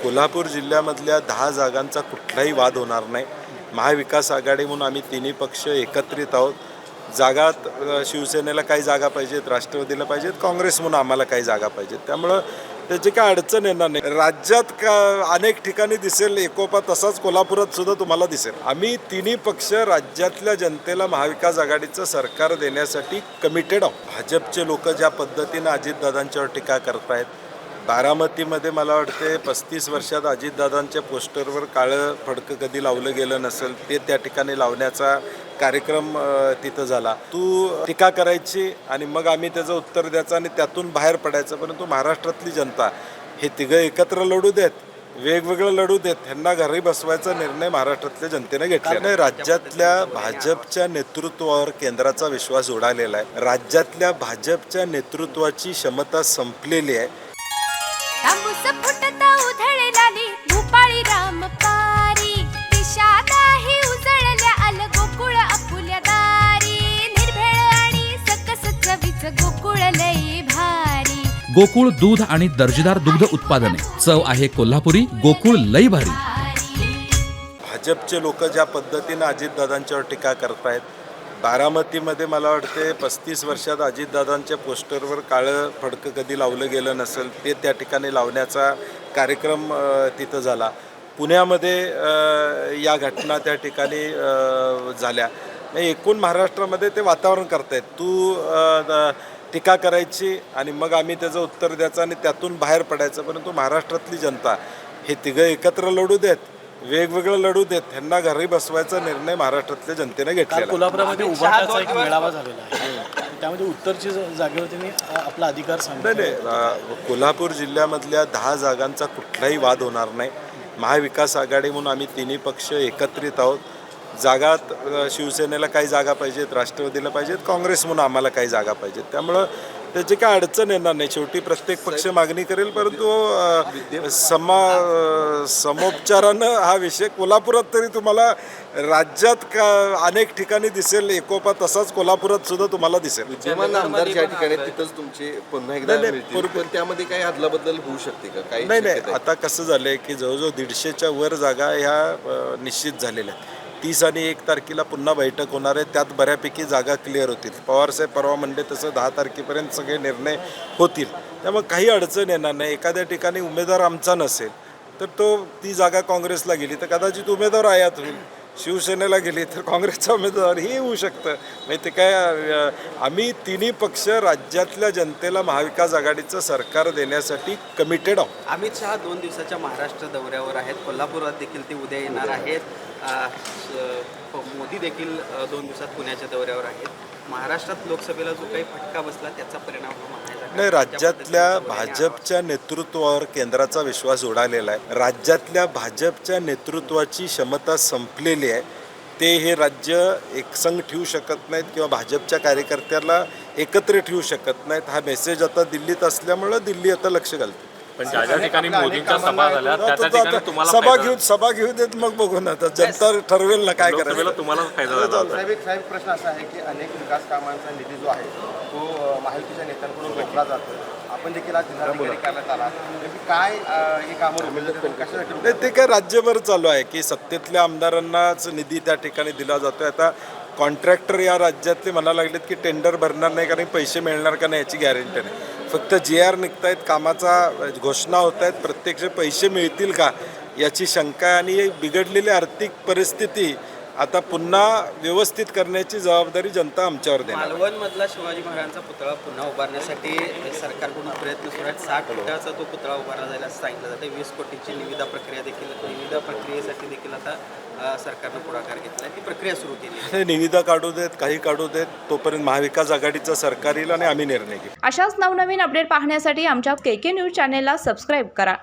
कोल्हापूर जिल्ह्यामधल्या 10 जागांचा कुठलाही वाद होणार नाही. महाविकास आघाडी म्हणून आम्ही तिन्ही पक्ष एकत्रित आहोत. जागात शिवसेनेला काही जागा पाहिजेत, राष्ट्रवादीला पाहिजेत, काँग्रेस म्हणून आम्हाला काही जागा पाहिजेत. त्यामुळं त्याची काय अडचण येणार नाही. राज्यात अनेक ठिकाणी दिसेल एकोपा, तसाच कोल्हापुरात सुद्धा तुम्हाला दिसेल. आम्ही तिन्ही पक्ष राज्यातल्या जनतेला महाविकास आघाडीचं सरकार देण्यासाठी कमिटेड आहोत. भाजपचे लोक ज्या पद्धतीनं अजितदादांच्यावर टीका करतायत, बारामतीमध्ये मला वाटते 35 वर्षात अजितदादांच्या पोस्टरवर काळं फडकं कधी लावलं गेलं नसेल, ते त्या ठिकाणी लावण्याचा कार्यक्रम तिथं झाला. तू टीका करायची आणि मग आम्ही त्याचं उत्तर द्यायचं आणि त्यातून बाहेर पडायचं. परंतु महाराष्ट्रातली जनता हे तिघं एकत्र लढू देत, वेगवेगळं लढू देत, ह्यांना घरी बसवायचा निर्णय महाराष्ट्रातल्या जनतेने घेतला नाही. राज्यातल्या भाजपच्या नेतृत्वावर केंद्राचा विश्वास उडालेला आहे. राज्यातल्या भाजपच्या नेतृत्वाची क्षमता संपलेली आहे. फुटता उधळलाली भूपाळी रामपारी दिशादाही उजळल्या आल गोकुळ आपुल्या दारी निर्भेळ आणि सकस चवीच गोकुळ लई भारी. गोकुळ दूध आणि दर्जेदार दुग्ध उत्पादने, चव आहे कोल्हापुरी, गोकुळ लई भारी. भाजपचे लोक ज्या पद्धतीनं अजितदादांच्यावर टीका करतायत, बारामतीमध्ये मला वाटते 35 वर्षात अजितदादांच्या पोस्टरवर काळं फडकं कधी लावलं गेलं नसेल, ते त्या ठिकाणी लावण्याचा कार्यक्रम तिथं झाला. पुण्यामध्ये या घटना त्या ठिकाणी झाल्या. एकूण महाराष्ट्रामध्ये ते वातावरण करतायत. तू टीका करायची आणि मग आम्ही त्याचं उत्तर द्यायचं आणि त्यातून बाहेर पडायचं. परंतु महाराष्ट्रातली जनता हे तिघं एकत्र लढू देत, वेगवेगळं लढू देत, ह्यांना घरी बसवायचा निर्णय महाराष्ट्रातल्या जनतेने घेतला. कोल्हापुरामध्ये उभाटाचा एक मेळावा झालेला आहे, त्यामध्ये उत्तरची जागेवर त्यांनी आपला अधिकार सांगितला. कोल्हापूर जिल्ह्यामधल्या 10 जागांचा कुठलाही वाद होणार नाही. महाविकास आघाडी म्हणून आम्ही तिन्ही पक्ष एकत्रित आहोत. जागात शिवसेनेला काही जागा पाहिजेत, राष्ट्रवादीला पाहिजेत, काँग्रेस म्हणून आम्हाला काही जागा पाहिजेत. त्यामुळं त्याची काय अडचण येणार नाही. शेवटी प्रत्येक पक्ष मागणी करेल, परंतु समोपचारानं हा विषय कोल्हापुरात तरी तुम्हाला राज्यात अनेक ठिकाणी दिसेल एकोपा, तसाच कोल्हापुरात सुद्धा तुम्हाला दिसेल. विद्यमान आमदार ज्या ठिकाणी तिथंच तुमचे पुन्हा एकदा मिळतील, पण त्यामध्ये काही अदलाबदल होऊ शकते का? काही नाही. आता कसं झालंय की जवळजवळ 150च्या वर जागा ह्या निश्चित झालेल्या आहेत. 30 आणि 1 तारखेला पुन्हा बैठक होणार आहे. त्यात बऱ्यापैकी जागा क्लिअर होतील. पवारसाहेब परवा म्हणले तसं 10 तारखेपर्यंत सगळे निर्णय होतील. त्यामुळे काही अडचण येणार नाही. एखाद्या ठिकाणी उमेदवार आमचा नसेल तर ती जागा काँग्रेसला गेली तर कदाचित उमेदवार आयात होईल. शिवसेनेला गेली तर काँग्रेसचा उमेदवार हे होऊ शकतं. म्हणजे ते काय, आम्ही तिन्ही पक्ष राज्यातल्या जनतेला महाविकास आघाडीचं सरकार देण्यासाठी कमिटेड आहोत. अमित शहा 2 दिवसाच्या महाराष्ट्र दौऱ्यावर आहेत. कोल्हापुरात देखील ते उद्या येणार आहेत. मोदी देखील 2 दिवसात पुण्याच्या दौऱ्यावर आहेत. महाराष्ट्रात लोकसभेला जो काही फटका बसला त्याचा परिणाम नाही. राज्यातल्या भाजपच्या नेतृत्वावर केंद्राचा विश्वास उडालेला आहे. राज्यातल्या भाजपच्या नेतृत्वाची क्षमता संपलेली आहे. ते हे राज्य एकसंघ ठेवू शकत नाहीत किंवा भाजपच्या कार्यकर्त्याला एकत्र ठेवू शकत नाहीत. हा मेसेज आता दिल्लीत असल्यामुळं दिल्ली आता लक्ष घालते. पण ज्या ठिकाणी मोदींच्या सभा झाल्या त्या ठिकाणी तुम्हाला सभा घेऊ देत, मग बघू ना. आता जनता ठरवेल ना काय करायचं. तुम्हाला फायदा झाला. साहेब प्रश्न असा आहे की अनेक विकास कामांचा निधी जो आहे तो महायुतीच्या नेत्यांकडून रोखला जातो. आपण देखील आज जिल्हाधिकारी करण्यात आला, काय हे कामं कशासाठी? ते काय राज्यभर चालू आहे की सत्तेतल्या आमदारांनाच निधी त्या ठिकाणी दिला जातोय. आता कॉन्ट्रॅक्टर या राज्यातले म्हणायला लागलेत की टेंडर भरणार नाही कारण पैसे मिळणार का नाही याची गॅरंटी नाही. फक्त GR निघतायत, कामाचा घोषणा होत आहेत, प्रत्यक्ष पैसे मिळतील का याची शंका आहे. आणि बिघडलेली आर्थिक परिस्थिती आता पुन्हा व्यवस्थित करण्याची जबाबदारी जनता आमच्यावर देणार. मालवणमधला शिवाजी महाराजांचा पुतळा पुन्हा उभारण्यासाठी सरकारकडून प्रयत्न सुरू आहेत. 60 फुटाचा तो पुतळा उभारला जाईल असं सांगितलं जातं. 20 कोटीची निविदा प्रक्रियेसाठी देखील आता सरकारनं पुढाकार घेतला. ती प्रक्रिया सुरू केली. निविदा काढू देत, काही काढू देत, तोपर्यंत महाविकास आघाडीचं सरकार येईल आणि आम्ही निर्णय घेऊ. अशाच नवनवीन अपडेट पाहण्यासाठी आमच्या KK न्यूज चॅनेलला सबस्क्राईब करा.